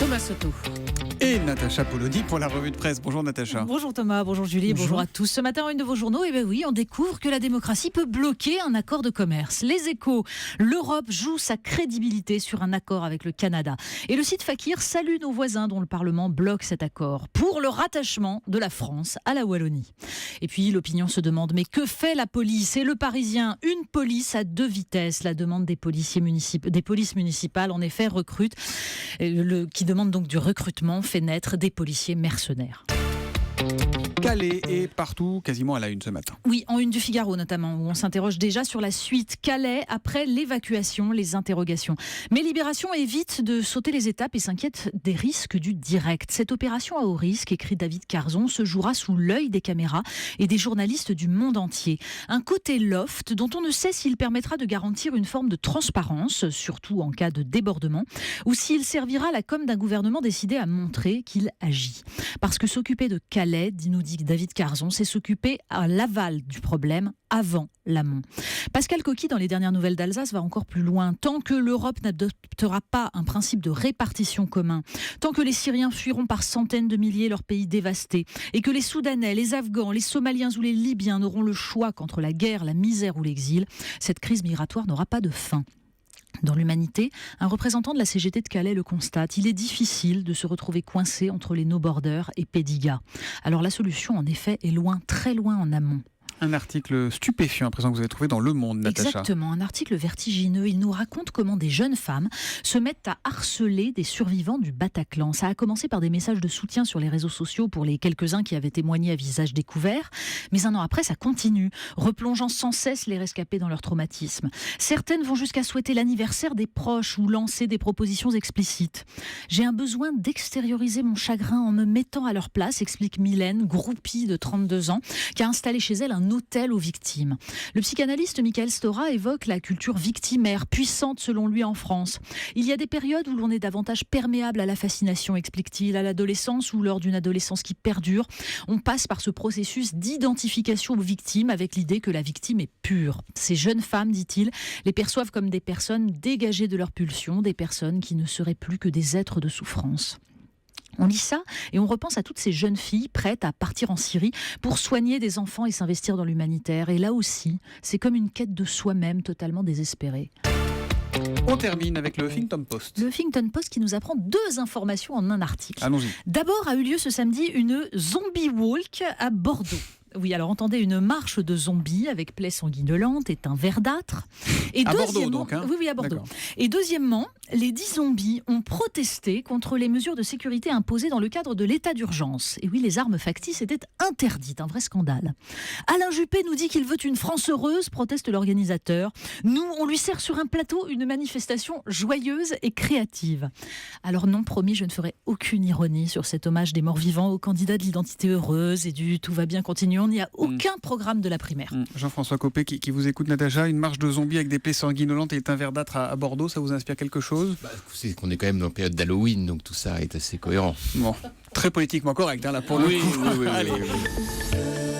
Thomas Soto. Et Natacha Polony pour la revue de presse. Bonjour Natacha. Bonjour Thomas, bonjour Julie, bonjour à tous. Ce matin, en une de vos journaux, on découvre que la démocratie peut bloquer un accord de commerce. Les Échos, l'Europe joue sa crédibilité sur un accord avec le Canada. Et le site Fakir salue nos voisins dont le Parlement bloque cet accord pour le rattachement de la France à la Wallonie. Et puis l'opinion se demande, mais que fait la police? Et le Parisien, une police à deux vitesses. La demande des polices municipales, en effet, qui demande donc du recrutement, fait naître des policiers mercenaires. Calais est partout, quasiment à la une ce matin. Oui, en une du Figaro notamment, où on s'interroge déjà sur la suite. Calais, après l'évacuation, les interrogations. Mais Libération évite de sauter les étapes et s'inquiète des risques du direct. Cette opération à haut risque, écrit David Carzon, se jouera sous l'œil des caméras et des journalistes du monde entier. Un côté loft dont on ne sait s'il permettra de garantir une forme de transparence, surtout en cas de débordement, ou s'il servira à la com d'un gouvernement décidé à montrer qu'il agit. Parce que s'occuper de Calais, nous dit David Carzon, c'est s'occuper à l'aval du problème avant l'amont. Pascal Coqui, dans les dernières nouvelles d'Alsace, va encore plus loin. Tant que l'Europe n'adoptera pas un principe de répartition commun, tant que les Syriens fuiront par centaines de milliers leur pays dévasté, et que les Soudanais, les Afghans, les Somaliens ou les Libyens n'auront le choix qu'entre la guerre, la misère ou l'exil, cette crise migratoire n'aura pas de fin. Dans l'Humanité, un représentant de la CGT de Calais le constate. Il est difficile de se retrouver coincé entre les no-borders et Pédiga. Alors la solution, en effet, est loin, très loin en amont. Un article stupéfiant à présent que vous avez trouvé dans Le Monde, Natacha. Exactement, un article vertigineux. Il nous raconte comment des jeunes femmes se mettent à harceler des survivants du Bataclan. Ça a commencé par des messages de soutien sur les réseaux sociaux pour les quelques-uns qui avaient témoigné à visage découvert. Mais un an après, ça continue, replongeant sans cesse les rescapés dans leur traumatisme. Certaines vont jusqu'à souhaiter l'anniversaire des proches ou lancer des propositions explicites. J'ai un besoin d'extérioriser mon chagrin en me mettant à leur place, explique Mylène, groupie de 32 ans, qui a installé chez elle un hôtel aux victimes. Le psychanalyste Michael Stora évoque la culture victimaire, puissante selon lui en France. Il y a des périodes où l'on est davantage perméable à la fascination, explique-t-il, à l'adolescence ou lors d'une adolescence qui perdure. On passe par ce processus d'identification aux victimes avec l'idée que la victime est pure. Ces jeunes femmes, dit-il, les perçoivent comme des personnes dégagées de leurs pulsions, des personnes qui ne seraient plus que des êtres de souffrance. On lit ça et on repense à toutes ces jeunes filles prêtes à partir en Syrie pour soigner des enfants et s'investir dans l'humanitaire. Et là aussi, c'est comme une quête de soi-même totalement désespérée. On termine avec le Huffington Post. Le Huffington Post qui nous apprend deux informations en un article. Allons-y. D'abord a eu lieu ce samedi une zombie walk à Bordeaux. Oui, alors entendez, une marche de zombies avec plaie sanguinolente, étain verdâtre. Et à Bordeaux donc, hein ? Oui, à Bordeaux. D'accord. Et deuxièmement, les 10 zombies ont protesté contre les mesures de sécurité imposées dans le cadre de l'état d'urgence. Et oui, les armes factices étaient interdites, un vrai scandale. Alain Juppé nous dit qu'il veut une France heureuse, proteste l'organisateur. Nous, on lui sert sur un plateau une manifestation joyeuse et créative. Alors non, promis, je ne ferai aucune ironie sur cet hommage des morts vivants aux candidats de l'identité heureuse et du tout va bien, continuons. Il n'y a aucun programme de la primaire. Jean-François Copé qui vous écoute, Natacha, une marche de zombies avec des plaies sanguinolentes et étain verdâtre à Bordeaux, ça vous inspire quelque chose ? C'est qu'on est quand même dans la période d'Halloween, donc tout ça est assez cohérent. Bon, très politiquement correct, hein, là pour le coup. Oui.